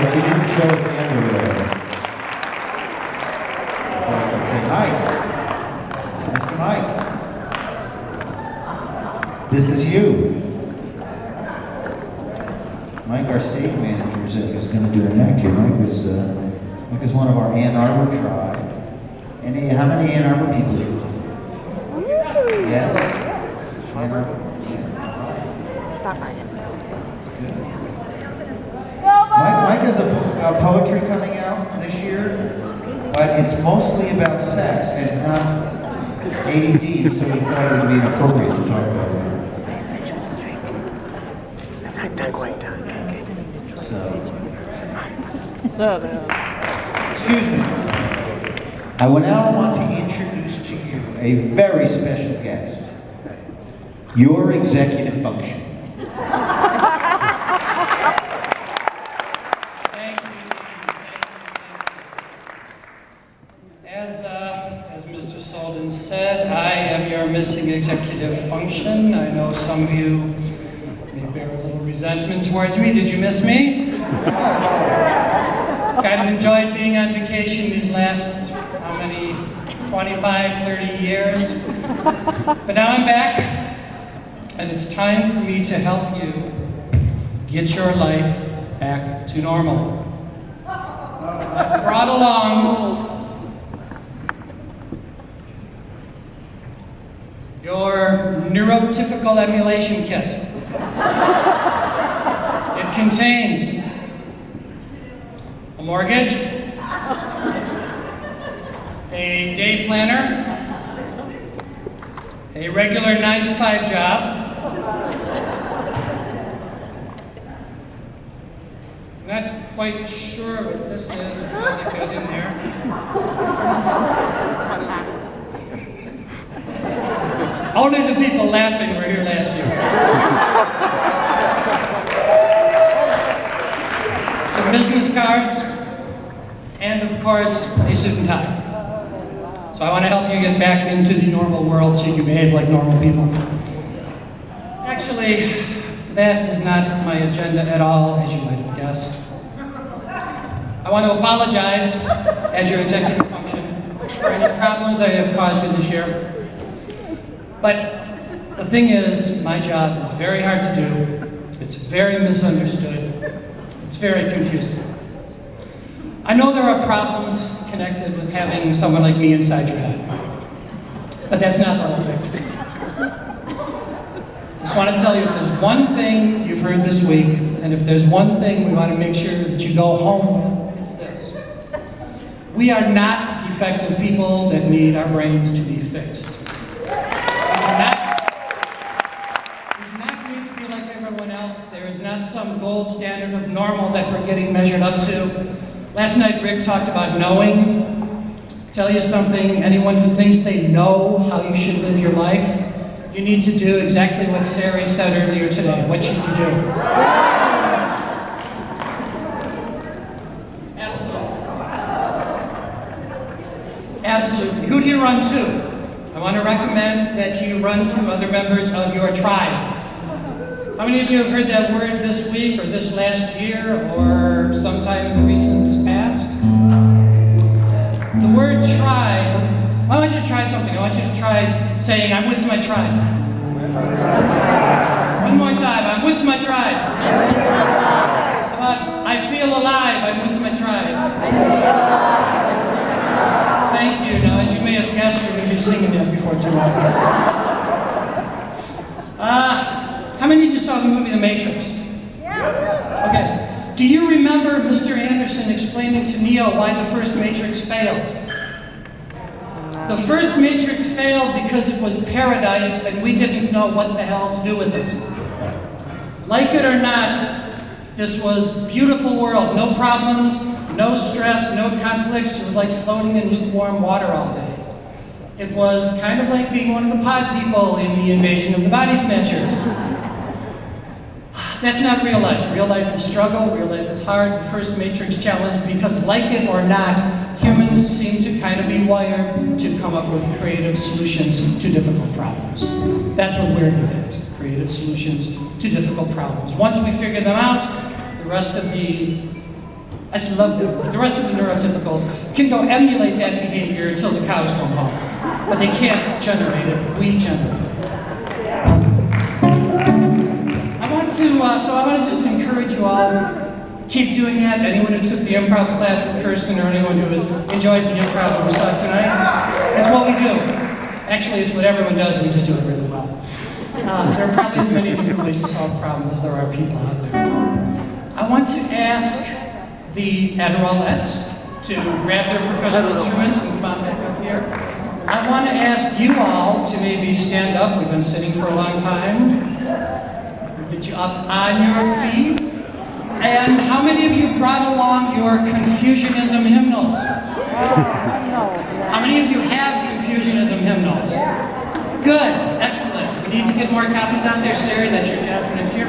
but you didn't show us the underwear. That's okay. Mike. Mr. Mike. This is you. Mike, our stage manager, is going to do an act here. Mike is one of our Ann Arbor tribe. How many Ann Arbor people here? Yes? Ann Arbor? Stop writing. Mike has a poetry coming out this year, but it's mostly about sex, and it's not ADD, so he thought it would be inappropriate to talk about it. Not quite done. Excuse me. I would now want to introduce to you a very special guest. Your executive function. Thank you. As Mr. Solden said, I am your missing executive function. I know some of you may bear a little resentment towards me. Did you miss me? Kind of enjoyed being on vacation these last, how many, 25, 30 years. But now I'm back, and it's time for me to help you get your life back to normal. Brought along your neurotypical emulation kit. It contains a mortgage, a day planner, a regular 9-to-5 job, not quite sure what this is, what they got in there. Only the people laughing were here last year. Some business cards, and of course, a suit and tie. So I want to help you get back into the normal world so you can behave like normal people. Actually, that is not my agenda at all, as you might have guessed. I want to apologize, as your executive function, for any problems I have caused you this year. But the thing is, my job is very hard to do. It's very misunderstood. It's very confusing. I know there are problems connected with having someone like me inside your head, but that's not the whole picture. I just want to tell you, if there's one thing you've heard this week, and if there's one thing we want to make sure that you go home with, it's this. We are not defective people that need our brains to be fixed. We do not need to be like everyone else. There is not some gold standard of normal that we're getting measured up to. Last night, Rick talked about knowing. Tell you something, anyone who thinks they know how you should live your life, you need to do exactly what Sari said earlier today. What should you do? Absolutely. Who do you run to? I want to recommend that you run to other members of your tribe. How many of you have heard that word this week, or this last year, or sometime in the recent past? The word tribe, I want you to try something. I want you to try saying, I'm with my tribe. One more time, I'm with my tribe. How about, I feel alive, I'm with my tribe. Thank you. Now, as you may have guessed, you're going to be singing that before too long. How many of you saw the movie The Matrix? Yeah. Okay. Do you remember Mr. Anderson explaining to Neo why the first Matrix failed? The first Matrix failed because it was paradise and we didn't know what the hell to do with it. Like it or not, this was a beautiful world. No problems, no stress, no conflicts. It was like floating in lukewarm water all day. It was kind of like being one of the pod people in the Invasion of the Body Snatchers. That's not real life. Real life is struggle, real life is hard. The first Matrix challenge, because like it or not, humans seem to kind of be wired to come up with creative solutions to difficult problems. That's what we're good at, creative solutions to difficult problems. Once we figure them out, the rest of the I just love them. The rest of the neurotypicals can go emulate that behavior until the cows come home. But they can't generate it. We generate it. I want to just encourage you all. Keep doing that. Anyone who took the improv class with Kirsten or anyone who has enjoyed the improv that we saw tonight, it's what we do. Actually, it's what everyone does. We just do it really well. There are probably as many different ways to solve problems as there are people out there. I want to ask the Adderallettes to grab their percussion instruments and come on back up here. I want to ask you all to maybe stand up. We've been sitting for a long time. We'll get you up on your feet. And how many of you brought along your Confucianism hymnals? How many of you have Confucianism hymnals? Good, excellent. We need to get more copies out there. Sarah, that's your job for next year.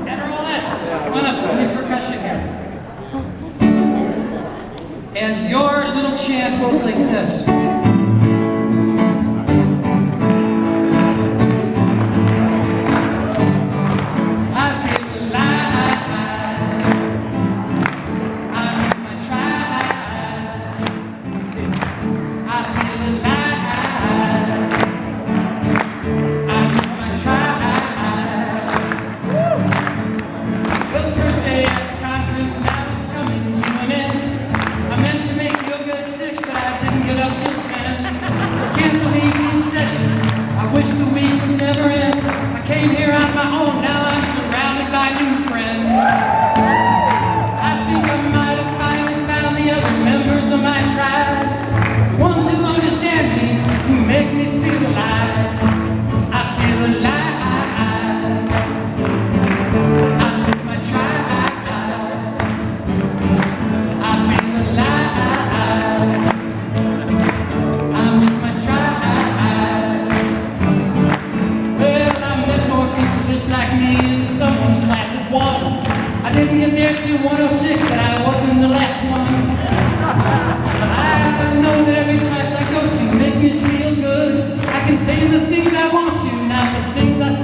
Adderallettes, come on up, we need percussion here. And your little chant goes like this. I can say the things I want to, not the things I